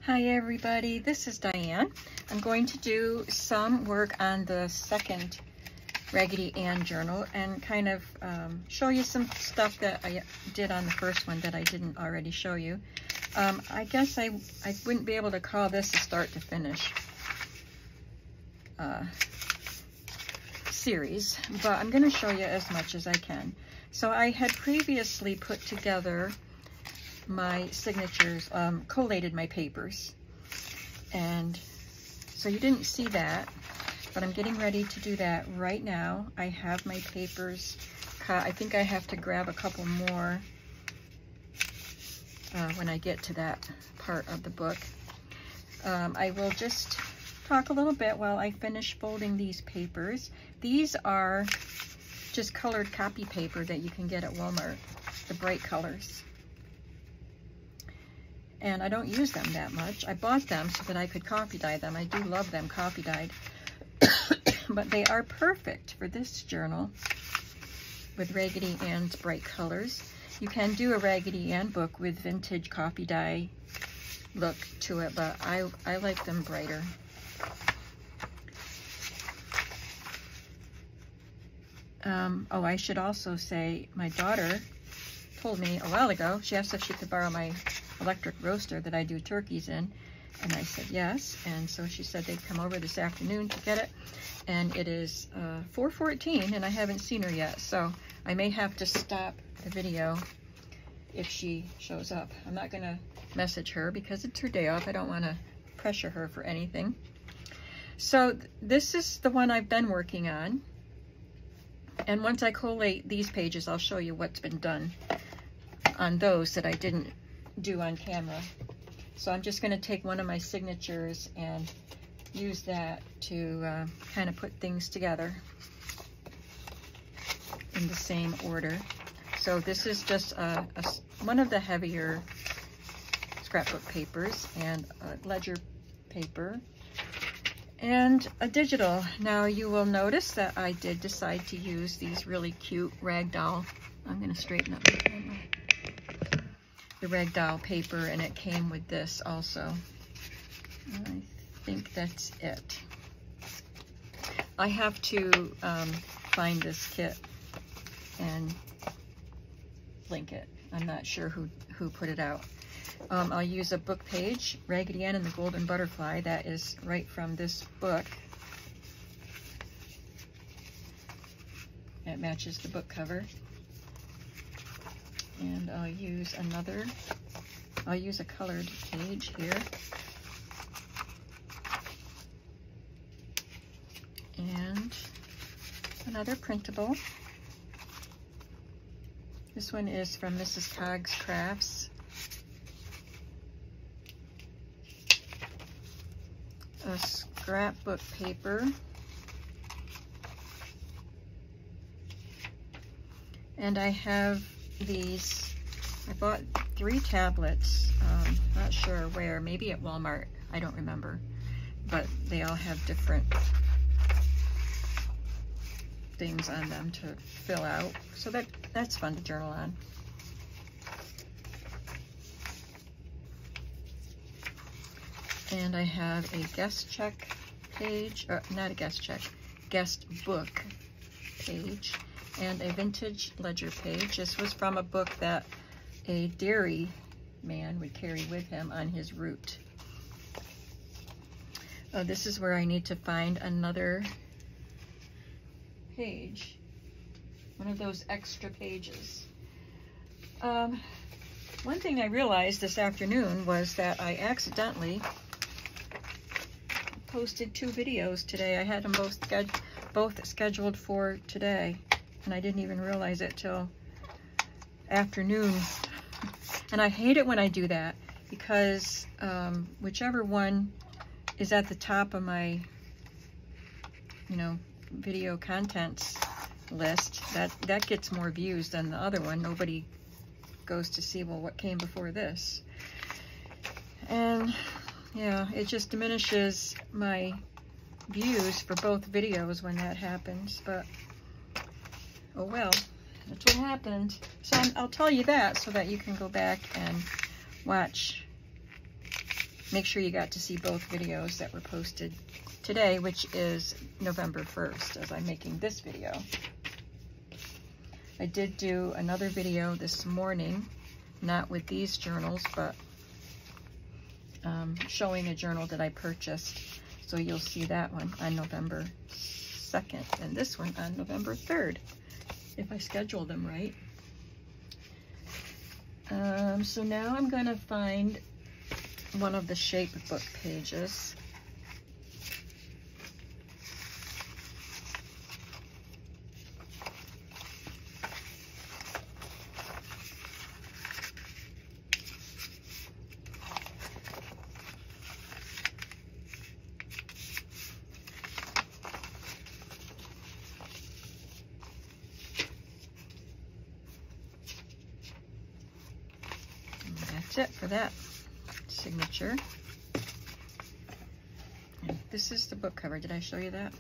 Hi everybody, this is Diane. I'm going to do some work on the second Raggedy Ann journal and kind of show you some stuff that I did on the first one that I didn't already show you. I guess I wouldn't be able to call this a start to finish series, but I'm going to show you as much as I can. So I had previously put together my signatures, collated my papers, and so you didn't see that, but I'm getting ready to do that right now. I have my papers cut. I think I have to grab a couple more when I get to that part of the book. I will just talk a little bit while I finish folding these papers. These are just colored copy paper that you can get at Walmart, the bright colors. And I don't use them that much. I bought them so that I could copy dye them. I do love them copy dyed. But they are perfect for this journal with Raggedy Ann's bright colors. You can do a Raggedy Ann book with vintage copy dye look to it, but I like them brighter. Oh, I should also say my daughter told me a while ago, she asked if she could borrow my electric roaster that I do turkeys in, and I said yes, and so she said they'd come over this afternoon to get it, and it is 4:14 and I haven't seen her yet, so I may have to stop the video if she shows up. I'm not gonna message her because it's her day off. I don't want to pressure her for anything. So this is the one I've been working on, and once I collate these pages I'll show you what's been done on those that I didn't do on camera. So I'm just going to take one of my signatures and use that to kind of put things together in the same order. So this is just one of the heavier scrapbook papers, and a ledger paper, and a digital. Now you will notice that I did decide to use these really cute ragdoll. I'm going to straighten up my camera. The ragdoll paper, and it came with this also. I think that's it. I have to find this kit and link it. I'm not sure who put it out. I'll use a book page, Raggedy Ann and the Golden Butterfly. That is right from this book. It matches the book cover. And I'll use a colored page here. And another printable. This one is from Mrs. Cog's Crafts. A scrapbook paper. And I have these, I bought 3 tablets, not sure where, maybe at Walmart, I don't remember, but they all have different things on them to fill out, so that's fun to journal on. And I have a guest check page, or not a guest check, guest book page, and a vintage ledger page. This was from a book that a dairy man would carry with him on his route. This is where I need to find another page, one of those extra pages. One thing I realized this afternoon was that I accidentally posted 2 videos today. I had them both scheduled for today, and I didn't even realize it till afternoon. And I hate it when I do that, because whichever one is at the top of my, video contents list, that gets more views than the other one. Nobody goes to see, well, what came before this? And yeah, it just diminishes my views for both videos when that happens, but oh well, that's what happened. So I'll tell you that so that you can go back and watch make sure you got to see both videos that were posted today, which is November 1st, as I'm making this video. I did do another video this morning, not with these journals, but showing a journal that I purchased. So you'll see that one on November 2nd, and this one on November 3rd, if I schedule them right. So now I'm going to find one of the shape book pages. That's it for that signature. And this is the book cover. Did I show you that?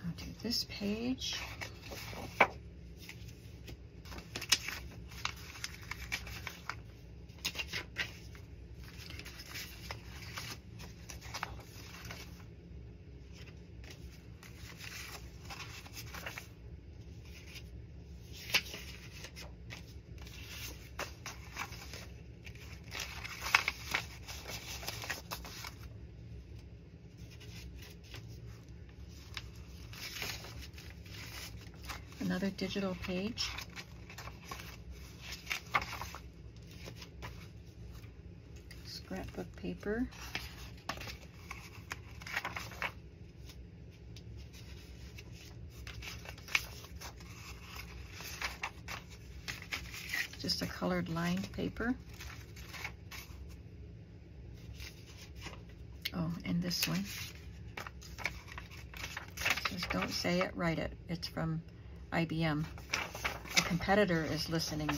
I'll do this page. Another digital page. Scrapbook paper. Just a colored lined paper. Oh, and this one. It says, "Don't say it, write it." It's from IBM. A competitor is listening,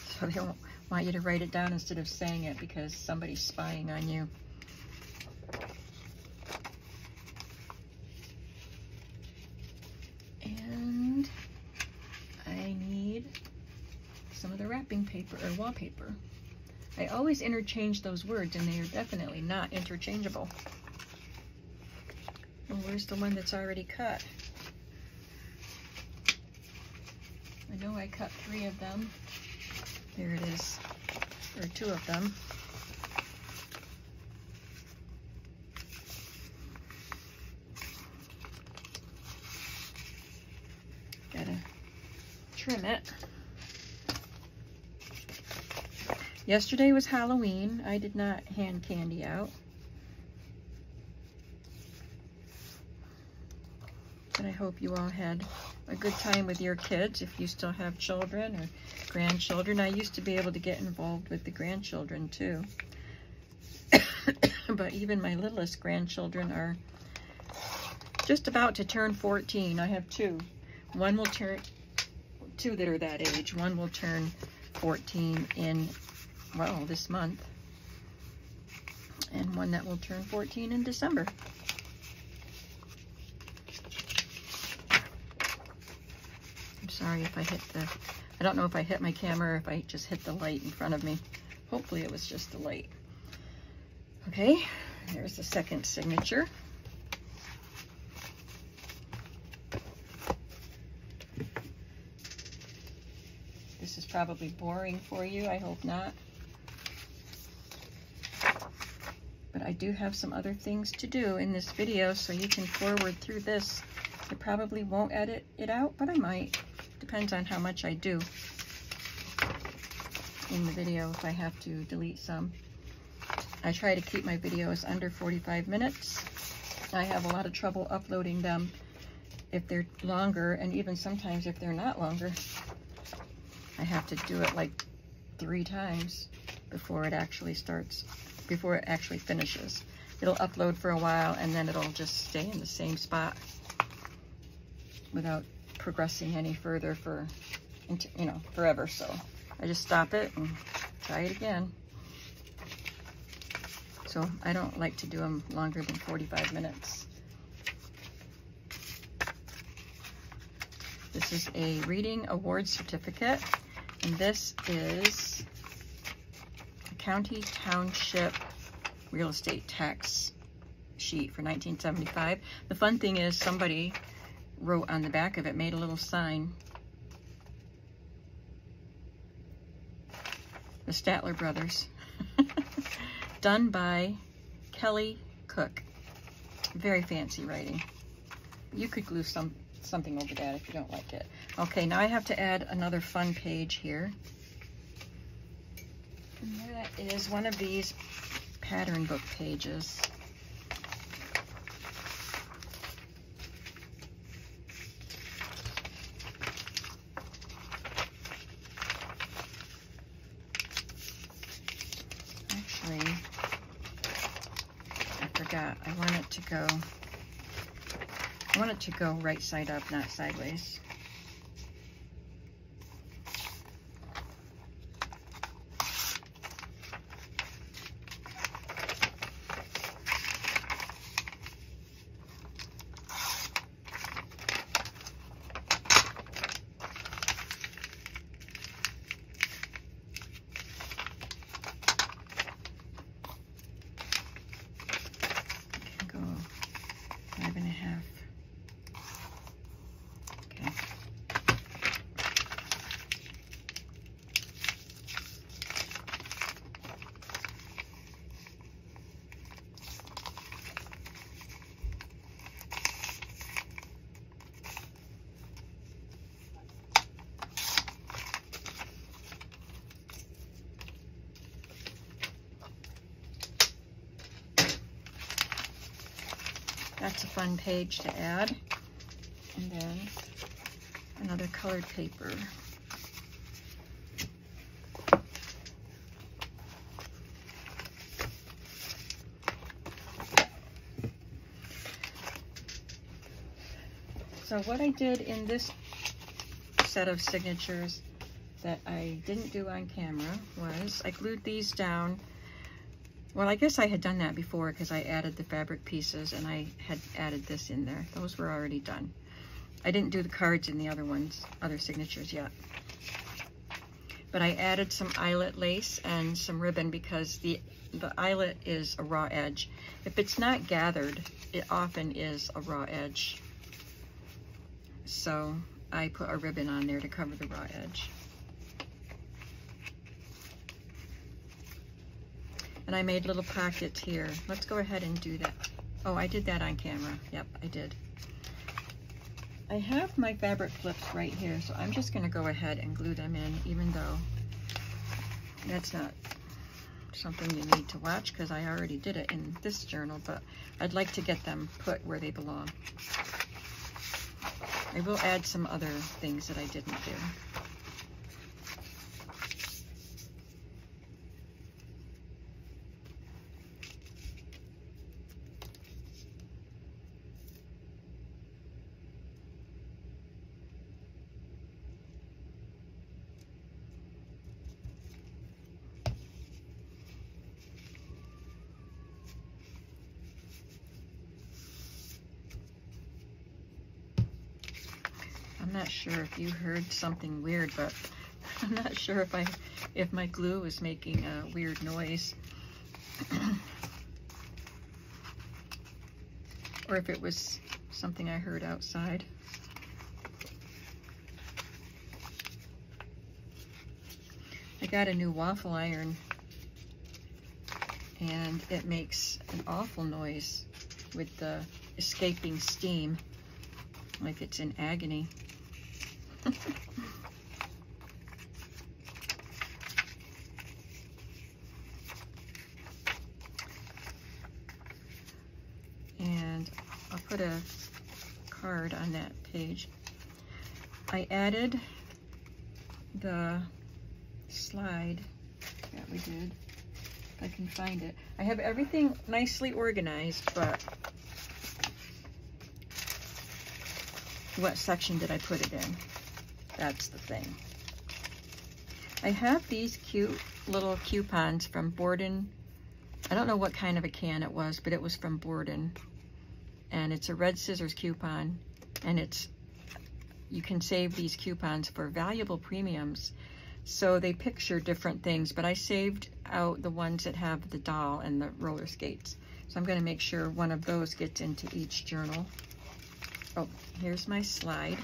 so they won't want you to write it down instead of saying it because somebody's spying on you. And I need some of the wrapping paper or wallpaper. I always interchange those words, and they are definitely not interchangeable. Well, where's the one that's already cut? I know I cut 3 of them. There it is, or 2 of them. Gotta trim it. Yesterday was Halloween. I did not hand candy out. But I hope you all had a good time with your kids if you still have children or grandchildren. I used to be able to get involved with the grandchildren too. But even my littlest grandchildren are just about to turn 14. I have 2. One will turn, 2 that are that age. One will turn 14 in, well, this month. And one that will turn 14 in December. Sorry if I hit the, I don't know if I hit my camera or if I just hit the light in front of me. Hopefully it was just the light. Okay, there's the second signature. This is probably boring for you. I hope not. But I do have some other things to do in this video, so you can forward through this. I probably won't edit it out, but I might. Depends on how much I do in the video, if I have to delete some. I try to keep my videos under 45 minutes. I have a lot of trouble uploading them if they're longer, and even sometimes if they're not longer. I have to do it like 3 times before it actually starts, before it actually finishes. It'll upload for a while and then it'll just stay in the same spot without progressing any further for, you know, forever. So I just stop it and try it again. So I don't like to do them longer than 45 minutes. This is a reading award certificate, and this is a county township real estate tax sheet for 1975. The fun thing is somebody wrote on the back of it, made a little sign. The Statler brothers. Done by Kelly Cook. Very fancy writing. You could glue something over that if you don't like it. Okay, now I have to add another fun page here. And that is one of these pattern book pages. Actually, I forgot. I want it to go right side up, not sideways. Go 5.5. Okay. That's a fun page to add. And then another colored paper. So what I did in this set of signatures that I didn't do on camera was I glued these down. Well, I guess I had done that before because I added the fabric pieces and I had added this in there. Those were already done. I didn't do the cards in the other signatures yet. But I added some eyelet lace and some ribbon because the eyelet is a raw edge. If it's not gathered, it often is a raw edge. So I put a ribbon on there to cover the raw edge. And I made little pockets here. Let's go ahead and do that. Oh, I did that on camera. Yep, I did. I have my fabric clips right here, so I'm just going to go ahead and glue them in, even though that's not something you need to watch because I already did it in this journal, but I'd like to get them put where they belong. I will add some other things that I didn't do. I'm not sure if you heard something weird, but I'm not sure if my glue is making a weird noise. Or if it was something I heard outside. I got a new waffle iron and it makes an awful noise with the escaping steam, like it's in agony. And I'll put a card on that page. I added the slide that we did, if I can find it. I have everything nicely organized, but what section did I put it in? That's the thing. I have these cute little coupons from Borden I don't know what kind of a can it was, but it was from Borden. And it's a red scissors coupon, and you can save these coupons for valuable premiums. So they picture different things, but I saved out the ones that have the doll and the roller skates. So I'm going to make sure one of those gets into each journal. Oh, here's my slide.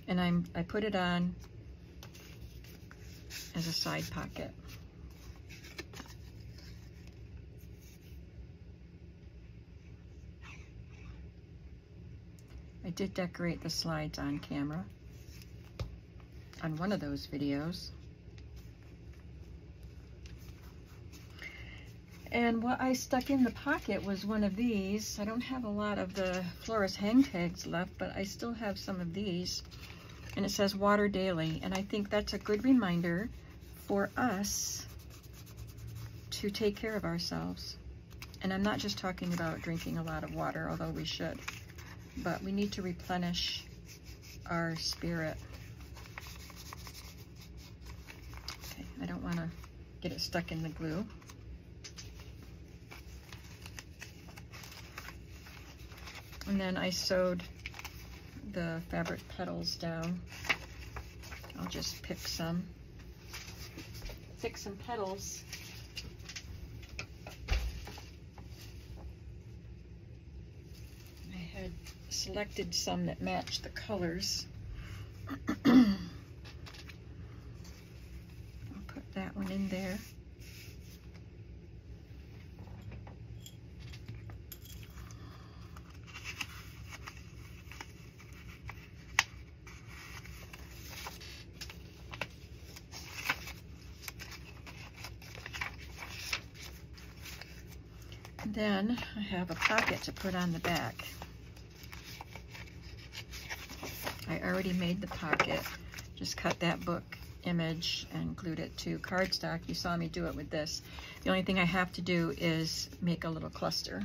And I put it on as a side pocket. I did decorate the slides on camera on one of those videos. And what I stuck in the pocket was one of these. I don't have a lot of the florist hang tags left, but I still have some of these. And it says water daily. And I think that's a good reminder for us to take care of ourselves. And I'm not just talking about drinking a lot of water, although we should, but we need to replenish our spirit. Okay, I don't want to get it stuck in the glue. And then I sewed the fabric petals down. I'll just pick some petals. I had selected some that matched the colors. I'll put that one in there. Then I have a pocket to put on the back. I already made the pocket, just cut that book image and glued it to cardstock. You saw me do it with this. The only thing I have to do is make a little cluster.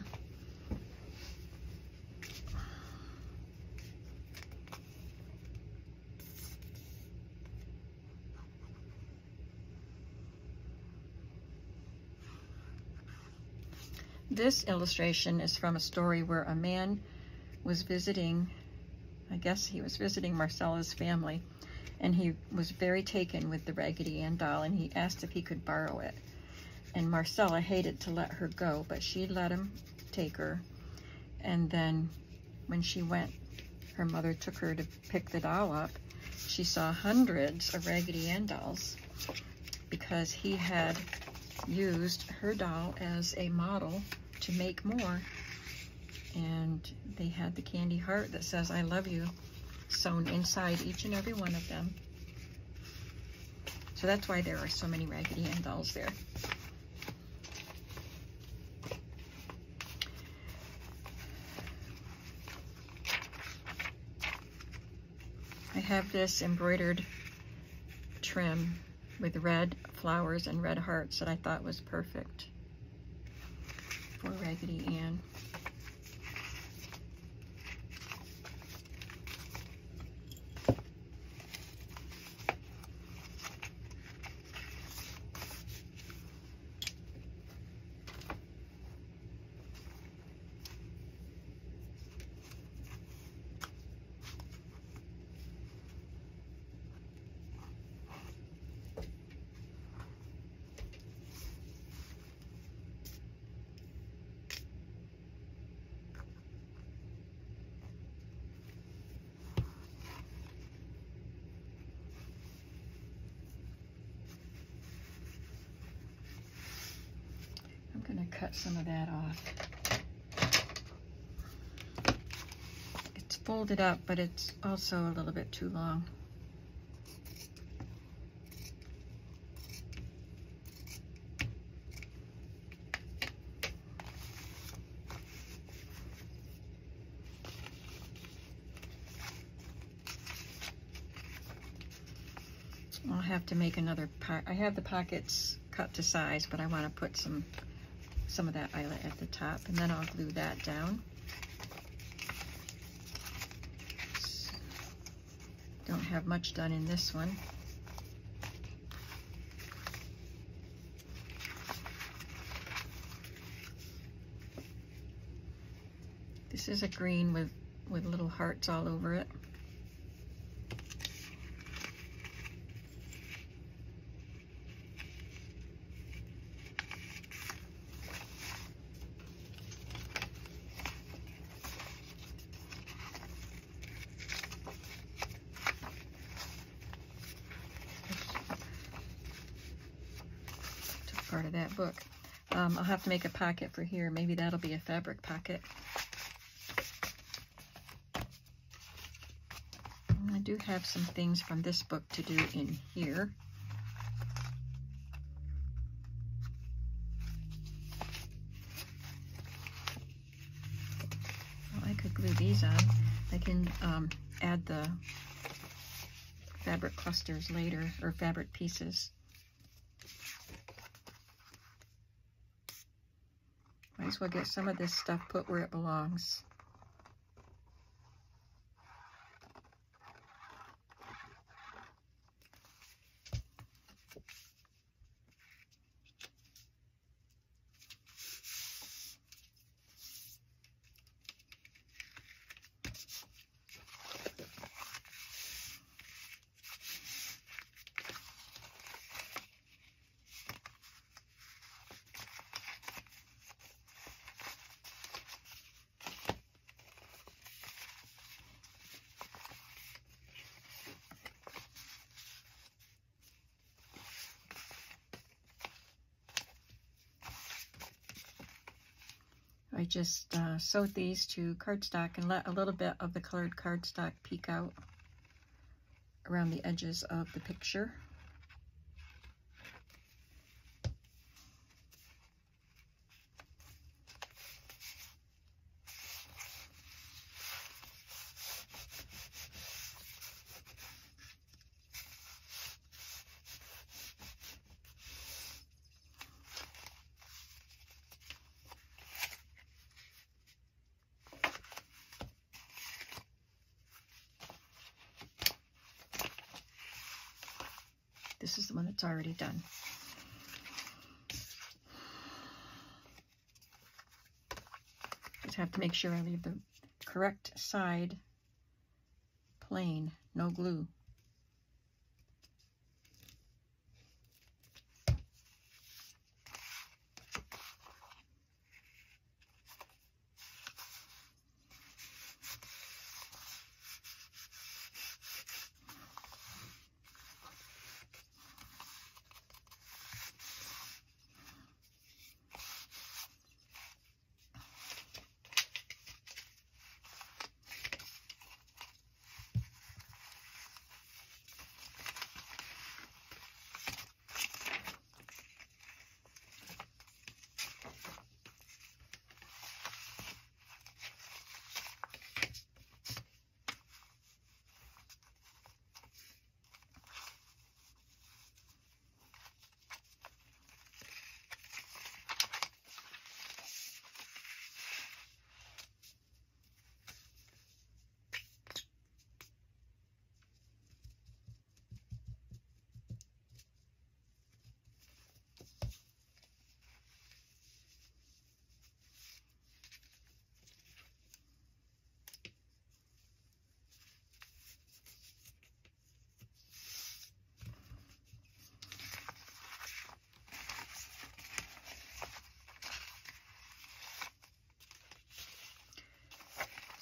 This illustration is from a story where a man was visiting, I guess he was visiting Marcella's family, and he was very taken with the Raggedy Ann doll, and he asked if he could borrow it. And Marcella hated to let her go, but she let him take her. And then when she went, her mother took her to pick the doll up. She saw hundreds of Raggedy Ann dolls because he had used her doll as a model to make more, and they had the candy heart that says I love you sewn inside each and every one of them. So that's why there are so many Raggedy Ann dolls there. I have this embroidered trim with red flowers and red hearts that I thought was perfect for Raggedy Ann. I'm going to cut some of that off. It's folded up, but it's also a little bit too long. have to make another pocket. I have the pockets cut to size, but I want to put some of that eyelet at the top, and then I'll glue that down. Don't have much done in this one. This is a green with little hearts all over it. Took part of that book. I'll have to make a pocket for here. Maybe that'll be a fabric pocket. I do have some things from this book to do in here. Well, I could glue these on. I can add the fabric clusters later, or fabric pieces. Might as well get some of this stuff put where it belongs. I just sewed these to cardstock and let a little bit of the colored cardstock peek out around the edges of the picture. This is the one that's already done. Just have to make sure I leave the correct side plain, no glue.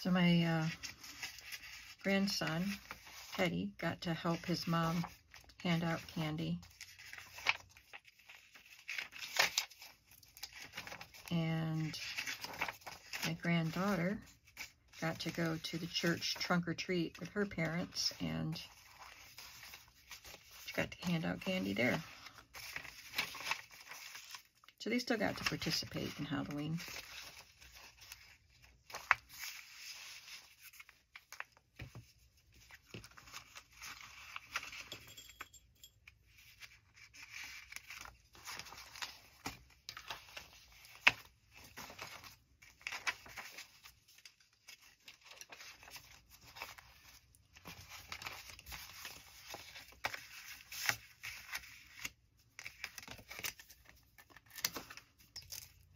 So my grandson, Teddy, got to help his mom hand out candy. And my granddaughter got to go to the church trunk or treat with her parents, and she got to hand out candy there. So they still got to participate in Halloween.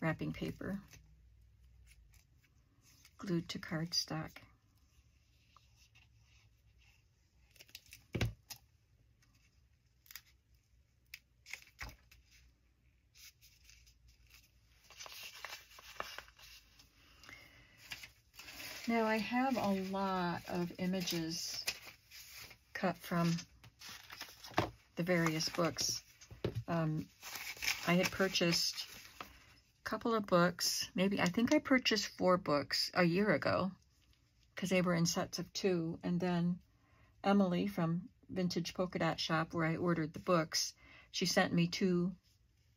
wrapping paper glued to cardstock. Now I have a lot of images cut from the various books. I had purchased a couple of books, I think I purchased 4 books a year ago because they were in sets of 2, and then Emily from Vintage Polka Dot Shop, where I ordered the books, she sent me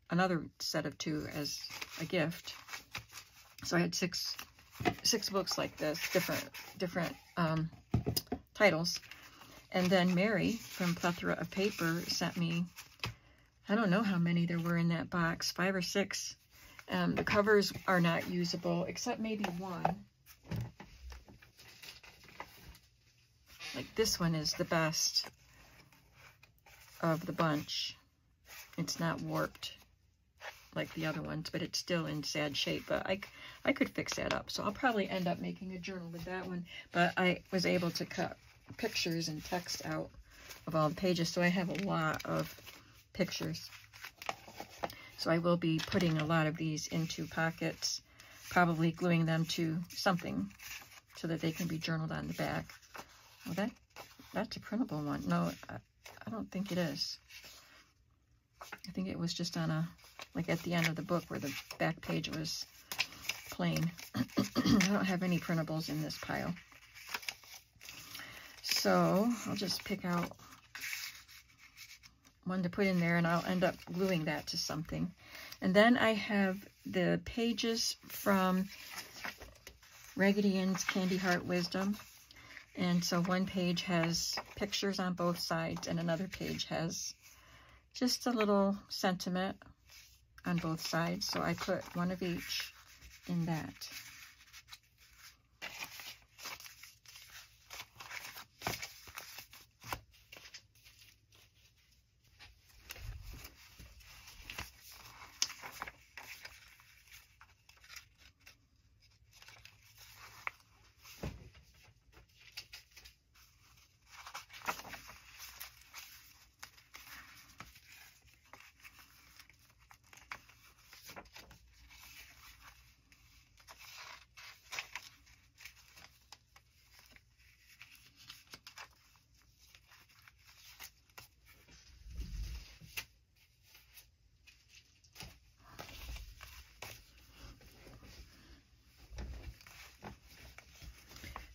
another set of 2 as a gift. So I had six books like this, different titles. And then Mary from Plethora of Paper sent me, I don't know how many there were in that box, 5 or 6. The covers are not usable, except maybe one. Like this one is the best of the bunch. It's not warped like the other ones, but it's still in sad shape. But I could fix that up. So I'll probably end up making a journal with that one. But I was able to cut pictures and text out of all the pages. So I have a lot of pictures. So I will be putting a lot of these into pockets, probably gluing them to something so that they can be journaled on the back. Well, that's a printable one. No, I don't think it is. I think it was just on like at the end of the book where the back page was plain. I don't have any printables in this pile. So I'll just pick out one to put in there, and I'll end up gluing that to something. And then I have the pages from Raggedy Ann's Candy Heart Wisdom. And so one page has pictures on both sides, and another page has just a little sentiment on both sides. So I put one of each in that.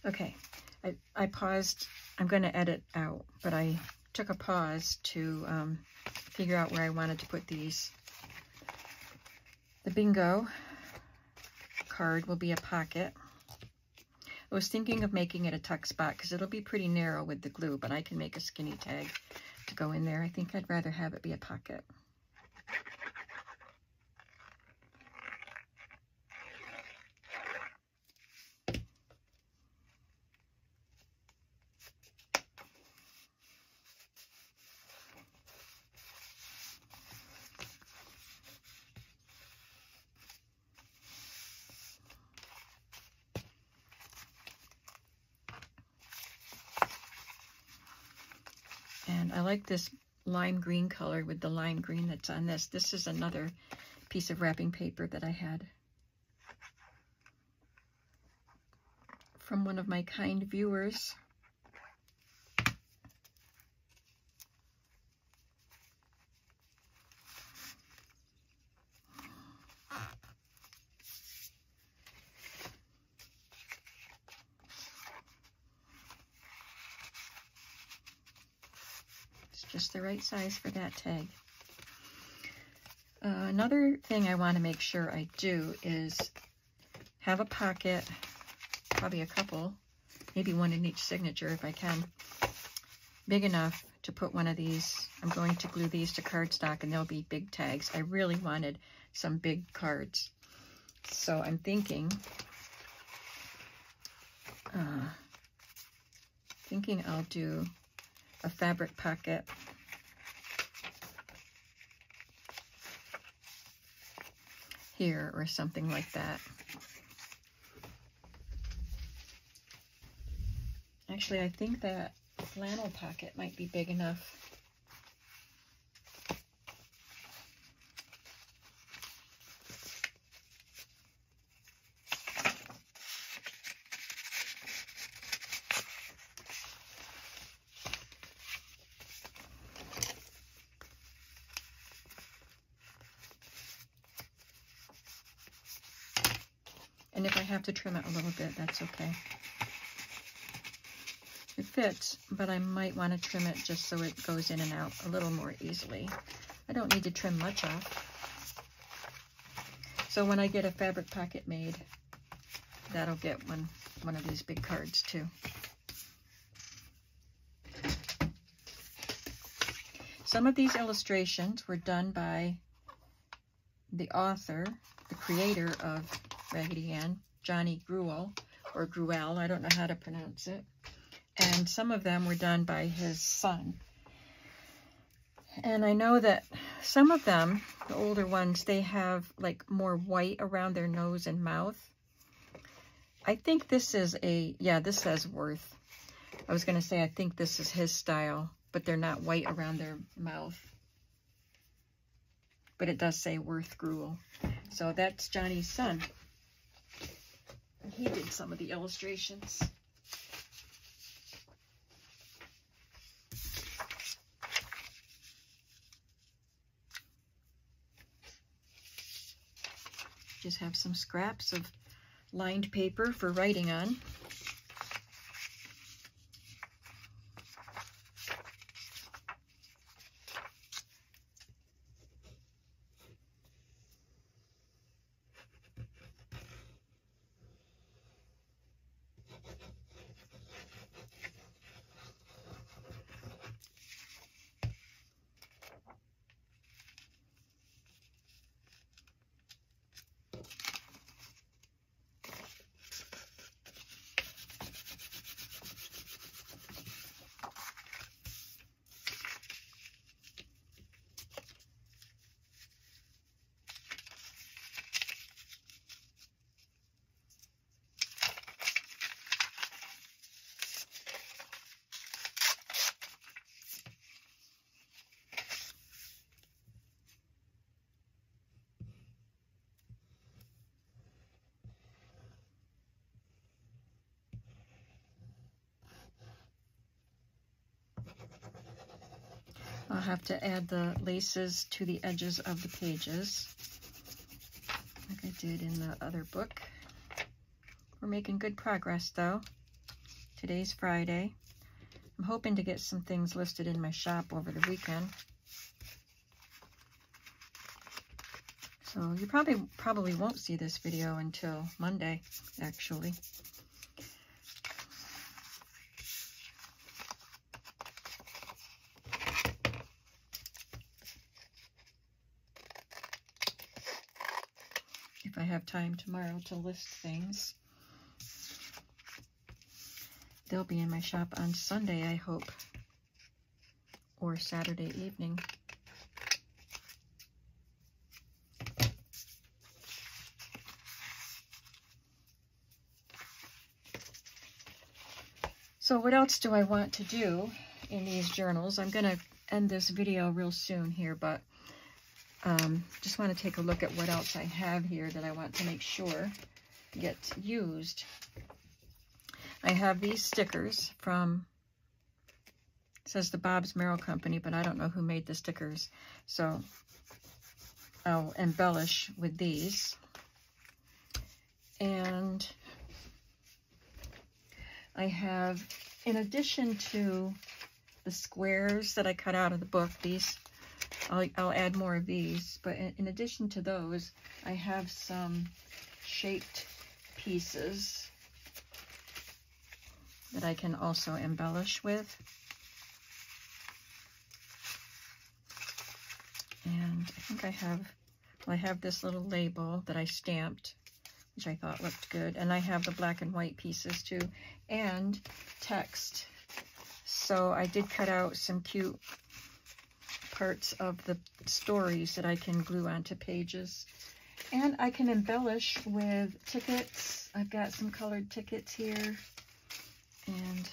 Okay, I paused. I'm going to edit out, but I took a pause to figure out where I wanted to put these. The bingo card will be a pocket. I was thinking of making it a tuck spot because it'll be pretty narrow with the glue, but I can make a skinny tag to go in there. I think I'd rather have it be a pocket. And I like this lime green color with the lime green that's on this. This is another piece of wrapping paper that I had from one of my kind viewers. Just the right size for that tag. Another thing I want to make sure I do is have a pocket, probably a couple, maybe one in each signature if I can, big enough to put one of these. I'm going to glue these to cardstock and they'll be big tags. I really wanted some big cards. So I'm thinking I'll do a fabric pocket. here or something like that. Actually, I think that flannel pocket might be big enough. And if I have to trim it a little bit, that's okay. It fits, but I might want to trim it just so it goes in and out a little more easily. I don't need to trim much off. So when I get a fabric pocket made, that'll get one of these big cards too. Some of these illustrations were done by the author, the creator of Raggedy Ann, Johnny Gruel, or Gruel, I don't know how to pronounce it. And some of them were done by his son. And I know that some of them, the older ones, they have like more white around their nose and mouth. I think this is this says Worth. I was going to say I think this is his style, but they're not white around their mouth. But it does say Worth Gruel. So that's Johnny's son. He did some of the illustrations. Just have some scraps of lined paper for writing on. I'll have to add the laces to the edges of the pages, like I did in the other book. We're making good progress, though. Today's Friday. I'm hoping to get some things listed in my shop over the weekend. So you probably won't see this video until Monday, actually. If I have time tomorrow to list things. They'll be in my shop on Sunday, I hope, or Saturday evening. So what else do I want to do in these journals? I'm going to end this video real soon here, but just want to take a look at what else I have here that I want to make sure gets used. I have these stickers from, it says the Bob's Merrill Company, but I don't know who made the stickers. So I'll embellish with these. And I have, in addition to the squares that I cut out of the book, these, I'll add more of these, but in addition to those, I have some shaped pieces that I can also embellish with. And I think I have this little label that I stamped, which I thought looked good. And I have the black and white pieces too, and text. So I did cut out some cute parts of the stories that I can glue onto pages. And I can embellish with tickets. I've got some colored tickets here. And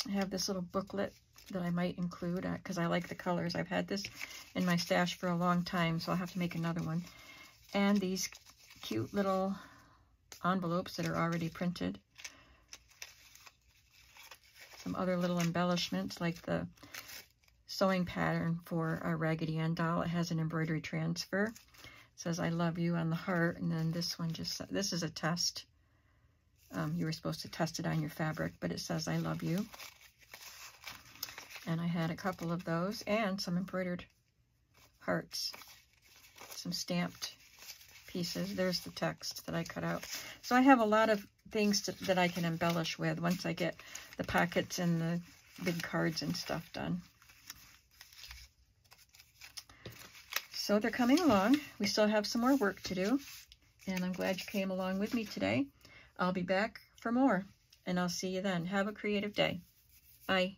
I have this little booklet that I might include because I like the colors. I've had this in my stash for a long time, so I'll have to make another one. And these cute little envelopes that are already printed. Some other little embellishments like the sewing pattern for our Raggedy Ann doll. It has an embroidery transfer. It says I love you on the heart, and then this one this is a test. You were supposed to test it on your fabric, but it says I love you. And I had a couple of those and some embroidered hearts, some stamped pieces. There's the text that I cut out. So I have a lot of things that I can embellish with once I get the pockets and the big cards and stuff done. So they're coming along. We still have some more work to do, and I'm glad you came along with me today. I'll be back for more, and I'll see you then. Have a creative day. Bye.